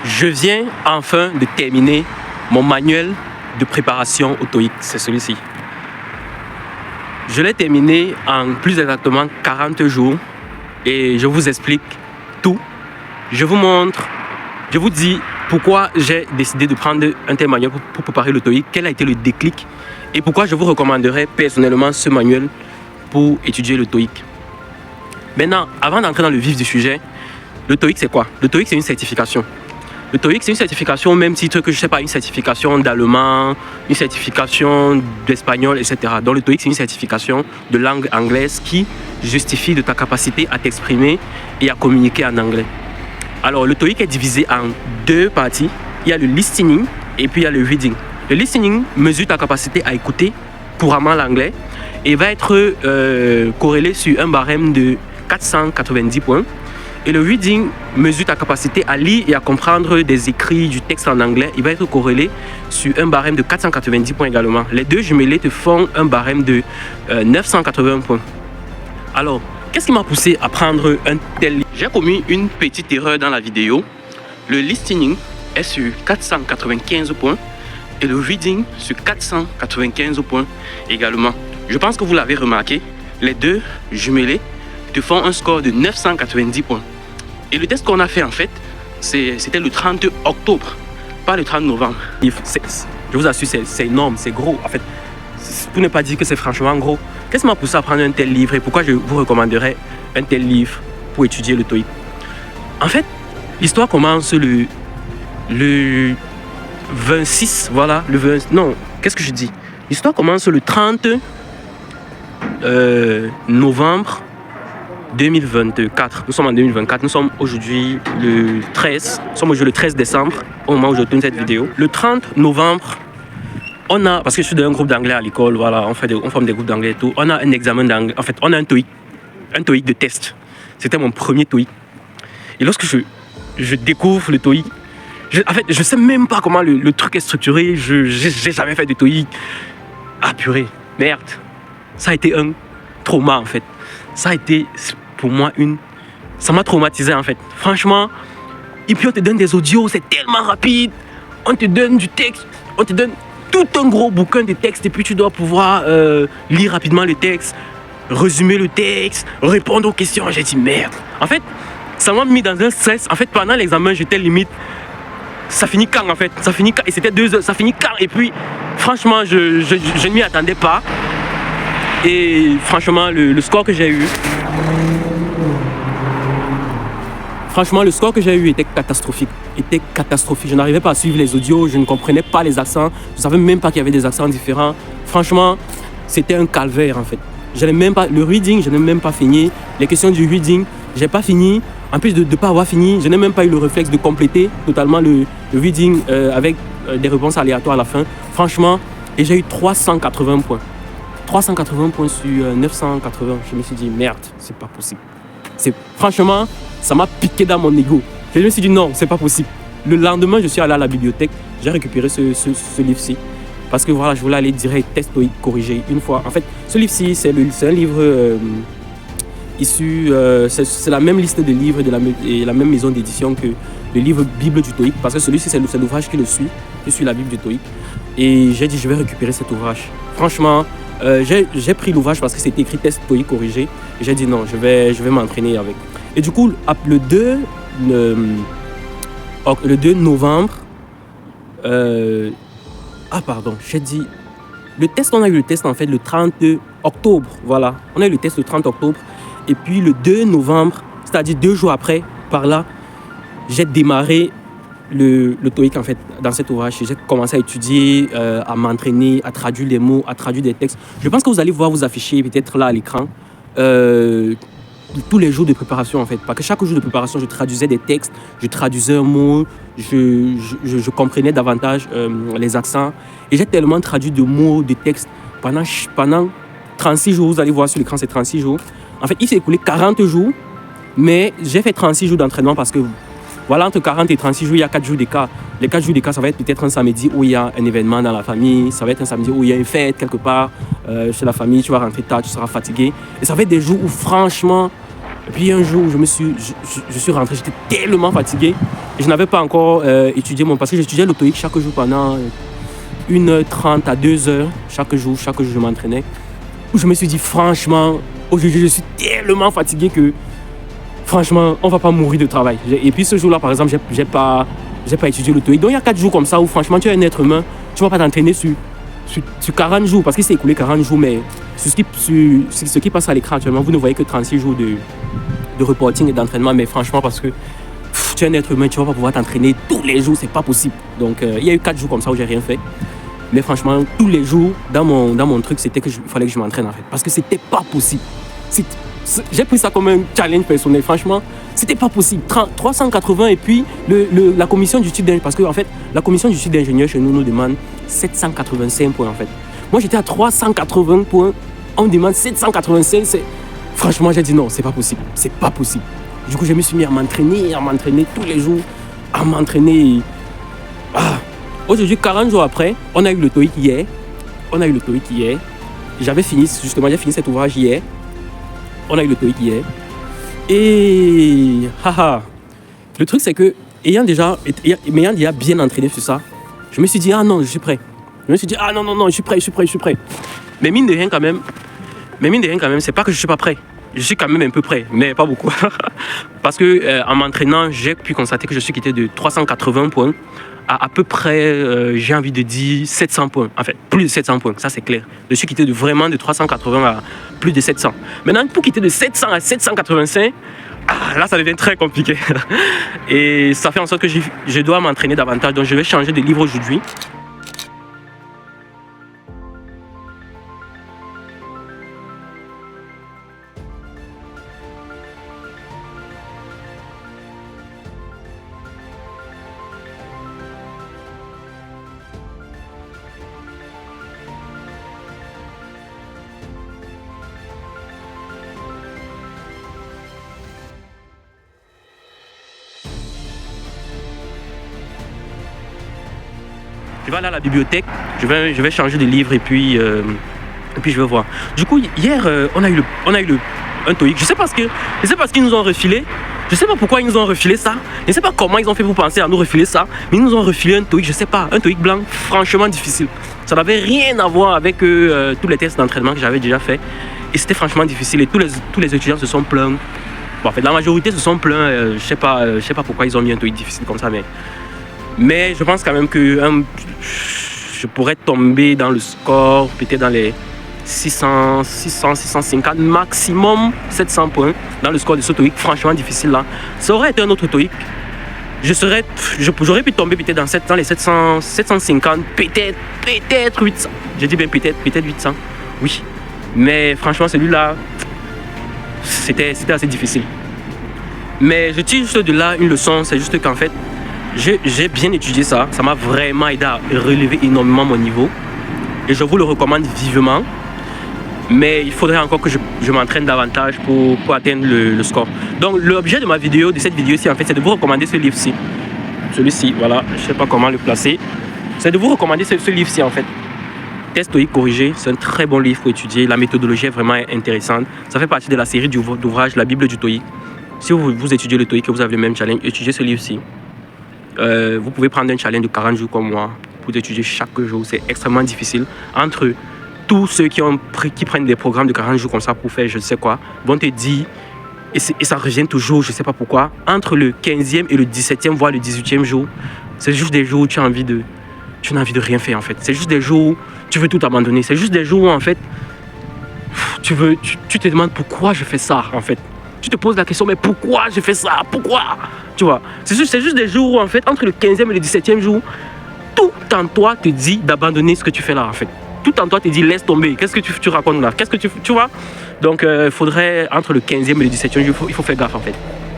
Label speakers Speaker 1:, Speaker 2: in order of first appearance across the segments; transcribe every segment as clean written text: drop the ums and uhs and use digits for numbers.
Speaker 1: Je viens enfin de terminer mon manuel de préparation au TOEIC, c'est celui-ci. Je l'ai terminé en plus exactement 40 jours et je vous explique tout. Je vous montre, je vous dis pourquoi j'ai décidé de prendre un tel manuel pour préparer le TOEIC, quel a été le déclic et pourquoi je vous recommanderais personnellement ce manuel pour étudier le TOEIC. Maintenant, avant d'entrer dans le vif du sujet, le TOEIC c'est quoi? Le TOEIC c'est une certification. Le TOEIC, c'est une certification au même titre que, je sais pas, une certification d'allemand, une certification d'espagnol, etc. Donc le TOEIC, c'est une certification de langue anglaise qui justifie de ta capacité à t'exprimer et à communiquer en anglais. Alors, le TOEIC est divisé en deux parties. Il y a le listening et puis il y a le reading. Le listening mesure ta capacité à écouter couramment l'anglais et va être corrélé sur un barème de 490 points. Et le reading mesure ta capacité à lire et à comprendre des écrits, du texte en anglais. Il va être corrélé sur un barème de 490 points également. Les deux jumelés te font un barème de 980 points. Alors, qu'est-ce qui m'a poussé à prendre un tel livre? J'ai commis une petite erreur dans la vidéo. Le listening est sur 495 points et le reading sur 495 points également. Je pense que vous l'avez remarqué, les deux jumelés te font un score de 990 points. Et le test qu'on a fait en fait, c'était le 30 octobre, pas le 30 novembre. Je vous assure, c'est énorme, c'est gros. En fait, pour ne pas dire que c'est franchement gros. Qu'est-ce qui m'a poussé à prendre un tel livre et pourquoi je vous recommanderais un tel livre pour étudier le TOEIC? En fait, l'histoire commence le 26, voilà, le 20, non, qu'est-ce que je dis? L'histoire commence le 30 novembre 2024. Nous sommes en 2024. Nous sommes aujourd'hui le 13. Nous sommes aujourd'hui le 13 décembre au moment où je tourne cette vidéo. Le 30 novembre, on a, parce que je suis dans un groupe d'anglais à l'école, voilà, on forme des groupes d'anglais et tout. On a un examen d'anglais. En fait, on a un TOEIC de test. C'était mon premier TOEIC. Et lorsque je découvre le TOEIC, en fait, je sais même pas comment le truc est structuré. J'ai jamais fait de TOEIC. Ah purée, merde. Ça a été un trauma en fait. Ça a été pour moi ça m'a traumatisé en fait. Franchement, et puis on te donne des audios, c'est tellement rapide. On te donne du texte, on te donne tout un gros bouquin de texte et puis tu dois pouvoir lire rapidement le texte, résumer le texte, répondre aux questions. J'ai dit merde. En fait, ça m'a mis dans un stress. En fait, pendant l'examen, j'étais limite. Ça finit quand en fait? Ça finit quand? Et c'était 2 heures. Ça finit quand? Et puis, franchement, je ne m'y attendais pas. Et franchement, le score que j'ai eu, était catastrophique. Je n'arrivais pas à suivre les audios, je ne comprenais pas les accents, je ne savais même pas qu'il y avait des accents différents. Franchement, c'était un calvaire en fait. Le reading, je n'ai même pas fini. Les questions du reading, je n'ai pas fini. En plus de ne pas avoir fini, je n'ai même pas eu le réflexe de compléter totalement le reading avec des réponses aléatoires à la fin. Franchement, et j'ai eu 380 points. 380 points sur 980. Je me suis dit, merde, c'est pas possible. Franchement, ça m'a piqué dans mon ego. Je me suis dit, non, c'est pas possible. Le lendemain, je suis allé à la bibliothèque. J'ai récupéré ce livre-ci. Parce que voilà, je voulais aller direct test TOEIC corrigé une fois. En fait, ce livre-ci, c'est un livre issu... c'est la même liste de livres et la même maison d'édition que le livre Bible du TOEIC. Parce que celui-ci, c'est l'ouvrage qui suit la Bible du TOEIC. Et j'ai dit, je vais récupérer cet ouvrage. Franchement... j'ai pris l'ouvrage parce que c'était écrit test TOEIC corrigé et j'ai dit non, je vais m'entraîner avec. Et du coup, le 2 novembre, j'ai dit, on a eu le test en fait le 30 octobre, voilà. On a eu le test le 30 octobre et puis le 2 novembre, c'est-à-dire 2 jours après, par là, j'ai démarré le TOEIC en fait dans cet ouvrage. J'ai commencé à étudier, à m'entraîner, à traduire les mots, à traduire des textes. Je pense que vous allez voir vous afficher peut-être là à l'écran tous les jours de préparation en fait. Parce que chaque jour de préparation, je traduisais des textes, je traduisais un mot, je comprenais davantage les accents. Et j'ai tellement traduit de mots, de textes pendant 36 jours. Vous allez voir sur l'écran, c'est 36 jours. En fait, il s'est écoulé 40 jours, mais j'ai fait 36 jours d'entraînement parce que voilà, entre 40 et 36 jours, il y a 4 jours d'écart. Les 4 jours d'écart, ça va être peut-être un samedi où il y a un événement dans la famille. Ça va être un samedi où il y a une fête quelque part chez la famille. Tu vas rentrer tard, tu seras fatigué. Et ça va être des jours où, franchement, Et puis un jour, je suis rentré, j'étais tellement fatigué. Et je n'avais pas encore étudié parce que j'étudiais le TOEIC chaque jour pendant 1h30 à 2h. Chaque jour, je m'entraînais. Je me suis dit, franchement, aujourd'hui, je suis tellement fatigué que, franchement, on ne va pas mourir de travail. Et puis ce jour-là, par exemple, j'ai pas étudié le TOEIC. Donc il y a 4 jours comme ça où, franchement, tu es un être humain, tu ne vas pas t'entraîner sur 40 jours, parce qu'il s'est écoulé 40 jours, mais sur ce qui passe à l'écran actuellement, vous ne voyez que 36 jours de reporting et d'entraînement, mais franchement, parce que tu es un être humain, tu ne vas pas pouvoir t'entraîner tous les jours, c'est pas possible. Donc il y a eu 4 jours comme ça où j'ai rien fait. Mais franchement, tous les jours, dans mon truc, c'était qu'il fallait que je m'entraîne en fait. Parce que c'était pas possible. J'ai pris ça comme un challenge personnel. Franchement, c'était pas possible. 380 et puis la commission du titre d'ingénieur. Parce que en fait, la commission du titre d'ingénieur chez nous demande 785 points en fait. Moi, j'étais à 380 points. On me demande 785. Franchement, j'ai dit non, c'est pas possible. C'est pas possible. Du coup, je me suis mis à m'entraîner tous les jours. À m'entraîner. Aujourd'hui, 40 jours après, on a eu le TOEIC hier. J'ai fini cet ouvrage hier. On a eu le TOEIC hier. Et le truc, c'est que, m'ayant déjà bien entraîné sur ça, je me suis dit, ah non, je suis prêt. Je me suis dit, ah non, je suis prêt. Mais mine de rien quand même, c'est pas que je suis pas prêt. Je suis quand même un peu prêt, mais pas beaucoup. Parce que en m'entraînant, j'ai pu constater que je suis quitté de 380 points à peu près, j'ai envie de dire 700 points. En fait, plus de 700 points, ça c'est clair. Je suis quitté vraiment de 380 à plus de 700. Maintenant, pour quitter de 700 à 785, là ça devient très compliqué. Et ça fait en sorte que je dois m'entraîner davantage. Donc je vais changer de livre aujourd'hui. Je vais aller à la bibliothèque, je vais changer de livre et puis je vais voir. Du coup, hier, on a eu un TOEIC. Je sais pas ce qu'ils nous ont refilé. Je sais pas pourquoi ils nous ont refilé ça. Je sais pas comment ils ont fait pour penser à nous refiler ça. Mais ils nous ont refilé un TOEIC, je sais pas, un TOEIC blanc, franchement difficile. Ça n'avait rien à voir avec tous les tests d'entraînement que j'avais déjà fait. Et c'était franchement difficile. Et tous les étudiants se sont plaints. Bon, en fait, la majorité se sont plaints. Je sais pas pourquoi ils ont mis un TOEIC difficile comme ça, mais je pense quand même que je pourrais tomber dans le score, peut-être dans les 650, maximum 700 points dans le score de ce TOEIC, franchement difficile là. Ça aurait été un autre TOEIC. J'aurais pu tomber peut-être dans les 750, peut-être 800. Je dis bien peut-être 800, oui. Mais franchement, celui-là, c'était assez difficile. Mais je tire juste de là une leçon, c'est juste qu'en fait, j'ai bien étudié ça. Ça m'a vraiment aidé à relever énormément mon niveau. Et je vous le recommande vivement. Mais il faudrait encore que je m'entraîne davantage pour atteindre le score. Donc l'objet de cette vidéo-ci, en fait, c'est de vous recommander ce livre-ci. Celui-ci, voilà, je ne sais pas comment le placer. C'est de vous recommander ce livre-ci, en fait. Test TOEIC corrigé, c'est un très bon livre pour étudier. La méthodologie est vraiment intéressante. Ça fait partie de la série d'ouvrages La Bible du TOEIC. Si vous étudiez le TOEIC et vous avez le même challenge, étudiez ce livre-ci. Vous pouvez prendre un challenge de 40 jours comme moi pour étudier chaque jour. C'est extrêmement difficile. Entre tous ceux qui prennent des programmes de 40 jours comme ça pour faire je ne sais quoi, vont te dire, et ça revient toujours, je ne sais pas pourquoi, entre le 15e et le 17e, voire le 18e jour, c'est juste des jours où tu n'as envie de rien faire en fait. C'est juste des jours où tu veux tout abandonner. C'est juste des jours où en fait, tu te demandes pourquoi je fais ça en fait. Tu te poses la question, mais pourquoi je fais ça? Pourquoi? Tu vois, c'est juste des jours où, en fait, entre le 15e et le 17e jour, tout en toi te dit d'abandonner ce que tu fais là, en fait. Tout en toi te dit, laisse tomber. Qu'est-ce que tu racontes là? Qu'est-ce que tu vois? Donc, il faudrait, entre le 15e et le 17e jour, il faut faire gaffe, en fait.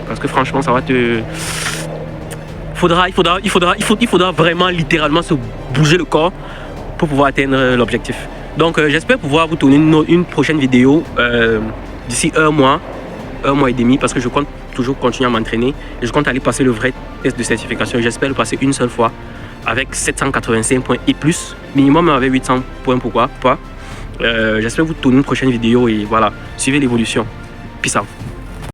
Speaker 1: Parce que franchement, ça va te... Il faudra vraiment, littéralement, se bouger le corps pour pouvoir atteindre l'objectif. Donc, j'espère pouvoir vous tourner une prochaine vidéo d'ici un mois et demi, parce que je compte toujours continuer à m'entraîner et je compte aller passer le vrai test de certification. J'espère le passer une seule fois avec 785 points et plus, minimum avec 800 points, pourquoi pas. J'espère vous tourner une prochaine vidéo et voilà, suivez l'évolution. Peace out.